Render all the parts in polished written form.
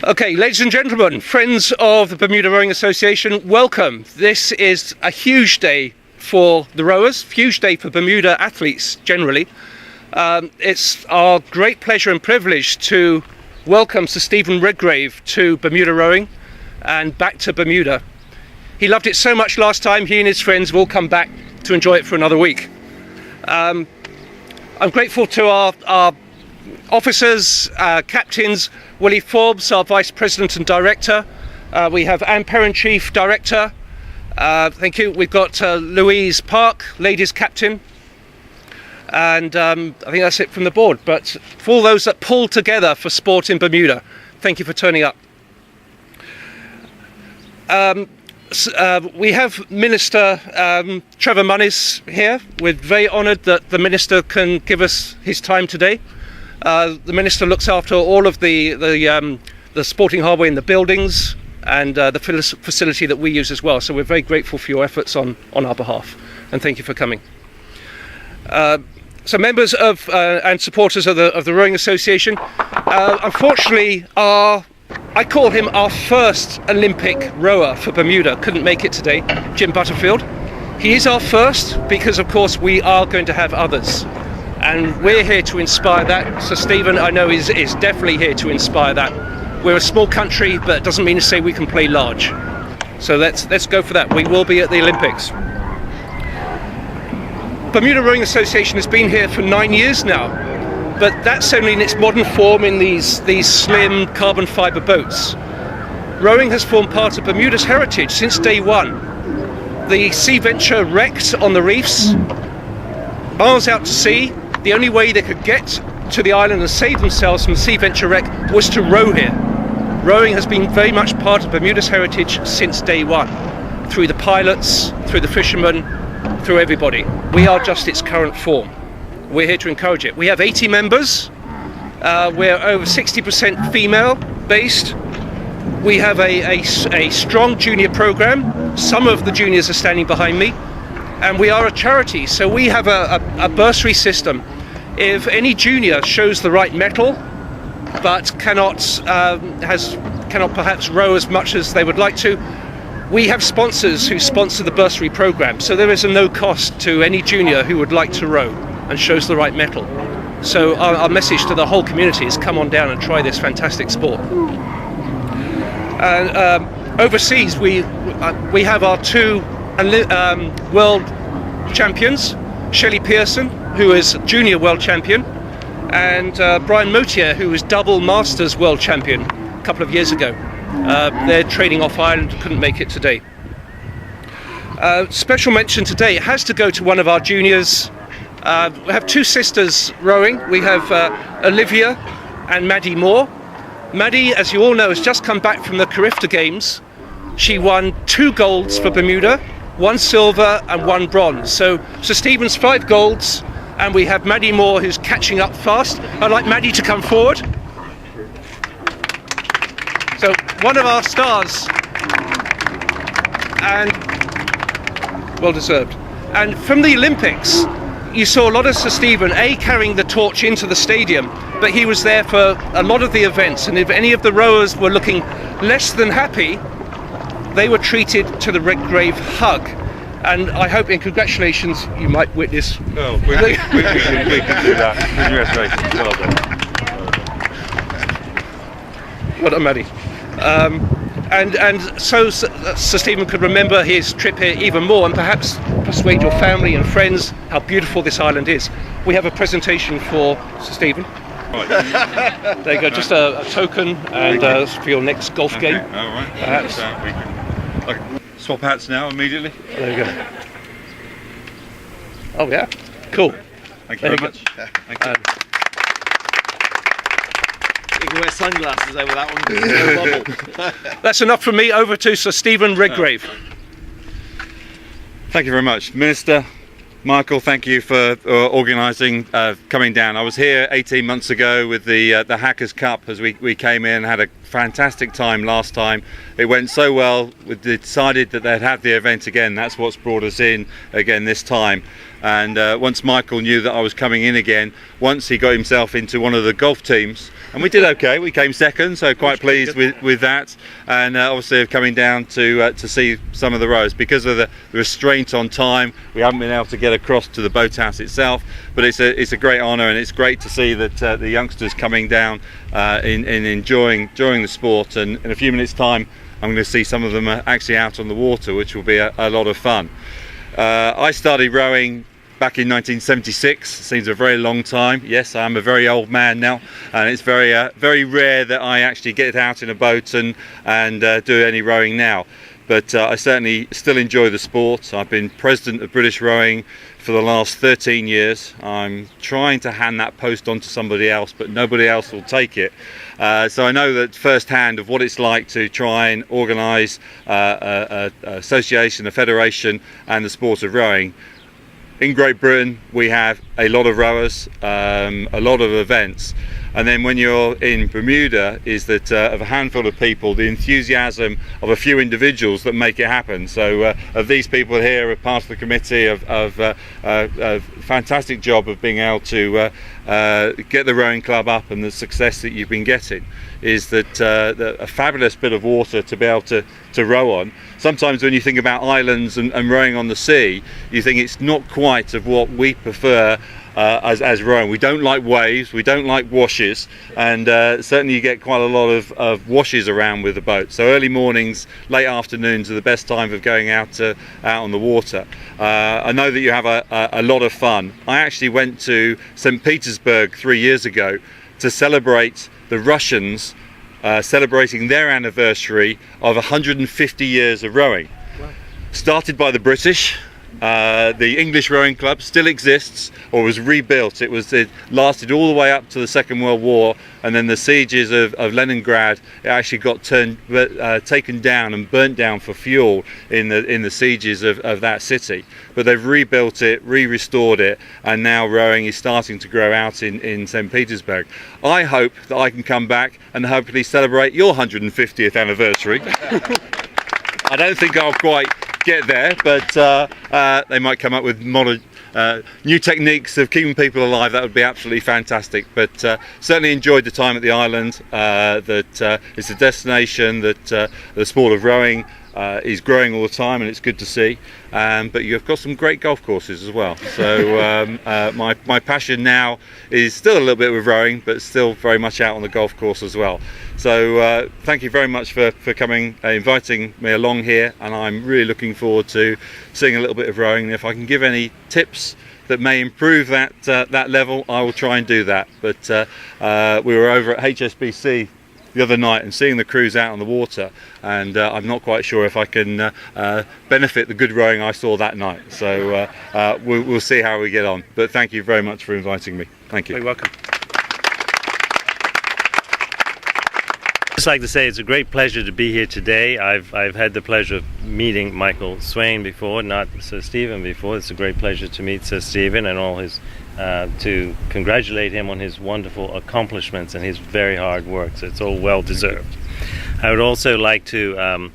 Okay, ladies and gentlemen, friends of the Bermuda Rowing Association, welcome. This is a huge day for the rowers, huge day for Bermuda athletes generally. It's our great pleasure and privilege to welcome Sir Stephen Redgrave to Bermuda Rowing and back to Bermuda. He loved it so much last time, he and his friends will come back to enjoy it for another week. I'm grateful to our officers, captains, Willie Forbes, our Vice President and Director. We have Anne Perrin, Chief Director. Thank you. We've got Louise Park, Ladies Captain. And I think that's it from the board. But for all those that pull together for sport in Bermuda, thank you for turning up. We have Minister TREVOR MONIZ here. We're very honoured that the Minister can give us his time today. The Minister looks after all of the sporting harbour in the buildings and the facility that we use as well. So we're very grateful for your efforts on our behalf, and thank you for coming. So members of and supporters of the Rowing Association, unfortunately, I call him our first Olympic rower for Bermuda. Couldn't make it today, Jim Butterfield. He is our first because, of course, we are going to have others. And we're here to inspire that. So Stephen, I know, is definitely here to inspire that. We're a small country, but it doesn't mean to say we can play large. So let's go for that. We will be at the Olympics. Bermuda Rowing Association has been here for 9 years now, but that's only in its modern form in these slim carbon fibre boats. Rowing has formed part of Bermuda's heritage since day one. The Sea Venture wrecked on the reefs, miles out to sea. The only way they could get to the island and save themselves from the Sea Venture wreck was to row here. Rowing has been very much part of Bermuda's heritage since day one, through the pilots, through the fishermen, through everybody. We are just its current form. We're here to encourage it. We have 80 members. We're over 60% female based. We have a strong junior program. Some of the juniors are standing behind me. And we are a charity, so we have a bursary system. If any junior shows the right mettle, but cannot perhaps row as much as they would like to, we have sponsors who sponsor the bursary program. So there is a no cost to any junior who would like to row and shows the right mettle. So our message to the whole community is come on down and try this fantastic sport. And overseas, we have our two world champions, Shelley Pearson, who is junior world champion, and Brian Motier, who was double masters world champion a couple of years ago. They're training off Ireland, couldn't make it today. Special mention today has to go to one of our juniors. We have two sisters rowing. We have Olivia and Maddie Moore. Maddie, as you all know, has just come back from the Carifta Games. She won 2 golds for Bermuda, 1 silver and 1 bronze. So Stephen's 5 golds, and we have Maddie Moore who's catching up fast. I'd like Maddie to come forward. So one of our stars, and well deserved. And from the Olympics, you saw a lot of Sir Stephen carrying the torch into the stadium, but he was there for a lot of the events, and if any of the rowers were looking less than happy, they were treated to the Redgrave hug. And I hope, in congratulations, you might witness. Oh, we can do that. Congratulations. Well done, Maddie. And so Sir Stephen could remember his trip here even more, and perhaps persuade your family and friends how beautiful this island is. We have a presentation for Sir Stephen. Right. There you go, just a token, and for your next golf game. All right. Perhaps. We can swap hats now immediately. There you go. Oh yeah, cool. Thank you very much. Thank you. You can wear sunglasses over that one because there's no bubble. That's enough from me. Over to Sir Stephen Redgrave. Thank you very much, Minister. Michael, thank you for organising coming down. I was here 18 months ago with the Hackers Cup as we came in, had a fantastic time last time. It went so well, we decided that they'd have the event again. That's what's brought us in again this time. And once Michael knew that I was coming in again, once he got himself into one of the golf teams, and we did okay. We came second, so quite pleased with that. And obviously coming down to see some of the rows because of the restraint on time. We haven't been able to get across to the boathouse itself, but it's a great honour, and it's great to see that the youngsters coming down in enjoying the sport. And in a few minutes' time, I'm going to see some of them actually out on the water, which will be a lot of fun. I started rowing back in 1976. Seems a very long time. Yes, I'm a very old man now, and it's very rare that I actually get out in a boat and do any rowing now. But I certainly still enjoy the sport. I've been president of British Rowing for the last 13 years. I'm trying to hand that post on to somebody else, but nobody else will take it. So I know that firsthand of what it's like to try and organise an association, a federation, and the sport of rowing. In Great Britain, we have a lot of rowers, a lot of events, and then when you're in Bermuda, is that of a handful of people, the enthusiasm of a few individuals that make it happen. So of these people here are part of the committee of a fantastic job of being able to get the rowing club up, and the success that you've been getting is that a fabulous bit of water to be able to row on. Sometimes when you think about islands and rowing on the sea, you think it's not quite of what we prefer as rowing. We don't like waves, we don't like washes, and certainly you get quite a lot of washes around with the boat. So early mornings, late afternoons are the best time of going out on the water. I know that you have a lot of fun. I actually went to St. Petersburg 3 years ago to celebrate the Russians celebrating their anniversary of 150 years of rowing. Wow. Started by the British. The English Rowing Club still exists, or was rebuilt. It lasted all the way up to the Second World War, and then the sieges of Leningrad, it actually got taken down and burnt down for fuel in the sieges of that city. But they've rebuilt it, restored it, and now rowing is starting to grow out in St. Petersburg. I hope that I can come back and hopefully celebrate your 150th anniversary. I don't think I'll quite get there, but they might come up with modern new techniques of keeping people alive. That would be absolutely fantastic. But certainly enjoyed the time at the island. That it's a destination that the sport of rowing is growing all the time, and it's good to see. But you've got some great golf courses as well. So my passion now is still a little bit with rowing, but still very much out on the golf course as well. So thank you very much for coming, inviting me along here, and I'm really looking forward to seeing a little bit of rowing. If I can give any tips that may improve that level, I will try and do that. But we were over at HSBC the other night and seeing the crews out on the water, and I'm not quite sure if I can benefit the good rowing I saw that night. So we'll see how we get on. But thank you very much for inviting me. Thank you. You're welcome. I'd just like to say it's a great pleasure to be here today. I've had the pleasure of meeting Michael SWAIN before, not Sir Stephen before. It's a great pleasure to meet Sir Stephen and all his to congratulate him on his wonderful accomplishments and his very hard work. So it's all well deserved. I would also like to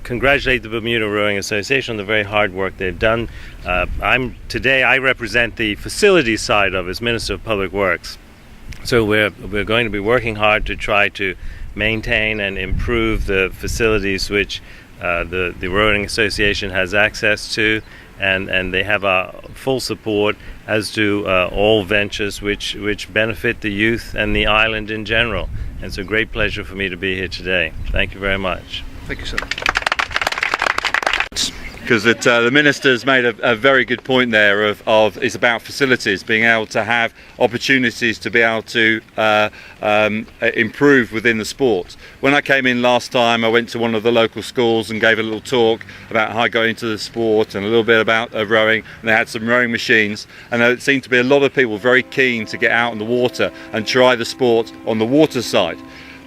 congratulate the Bermuda Rowing Association on the very hard work they've done. Today I represent the facilities side of it as Minister of Public Works. So we're going to be working hard to try to maintain and improve the facilities which the Rowing Association has access to, and they have our full support, as do all ventures which benefit the youth and the island in general. And it's a great pleasure for me to be here today. Thank you very much. Thank you, sir. Because the minister's made a very good point there of it's about facilities, being able to have opportunities to be able to improve within the sport. When I came in last time, I went to one of the local schools and gave a little talk about how I got into the sport and a little bit about rowing, and they had some rowing machines, and there seemed to be a lot of people very keen to get out on the water and try the sport on the water side.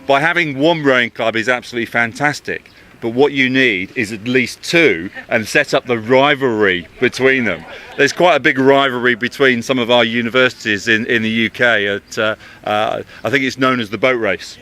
By having one rowing club is absolutely fantastic. But what you need is at least two, and set up the rivalry between them. There's quite a big rivalry between some of our universities in the UK. I think it's known as the boat race.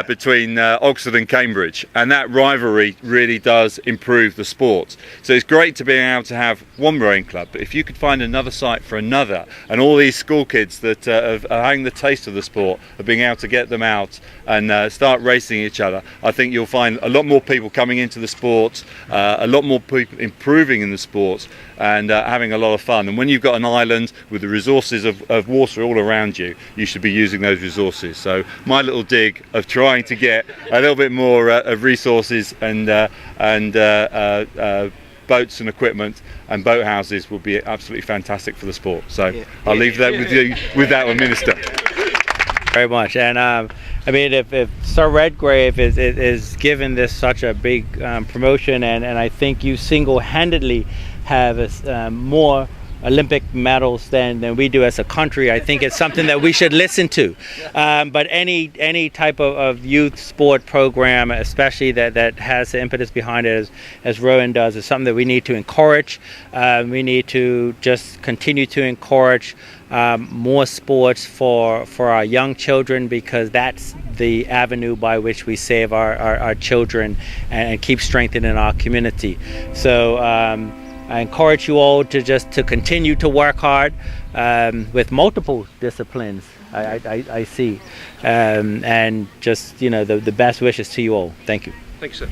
between Oxford and Cambridge, and that rivalry really does improve the sport. So it's great to be able to have one rowing club, but if you could find another site for another, and all these school kids that are having the taste of the sport, of being able to get them out and start racing each other, I think you'll find a lot more people coming into the sport, a lot more people improving in the sport, and having a lot of fun. And when you've got an island with the resources of water all around you, you should be using those resources. So my little dig of trying to get a little bit more of resources and boats and equipment and boat houses would be absolutely fantastic for the sport. So I'll leave that with you with that one, Minister. Very much. And I mean, if Sir Redgrave is given this such a big promotion, and I think you single-handedly have more Olympic medals than we do as a country, I think it's something that we should listen to. But any type of youth sport program, especially that has the impetus behind it as Rowan does, is something that we need to encourage. We need to just continue to encourage more sports for our young children, because that's the avenue by which we save our children and keep strengthening our community. So I encourage you all to continue to work hard with multiple disciplines. I see, and just the best wishes to you all. Thank you. Thank you, sir.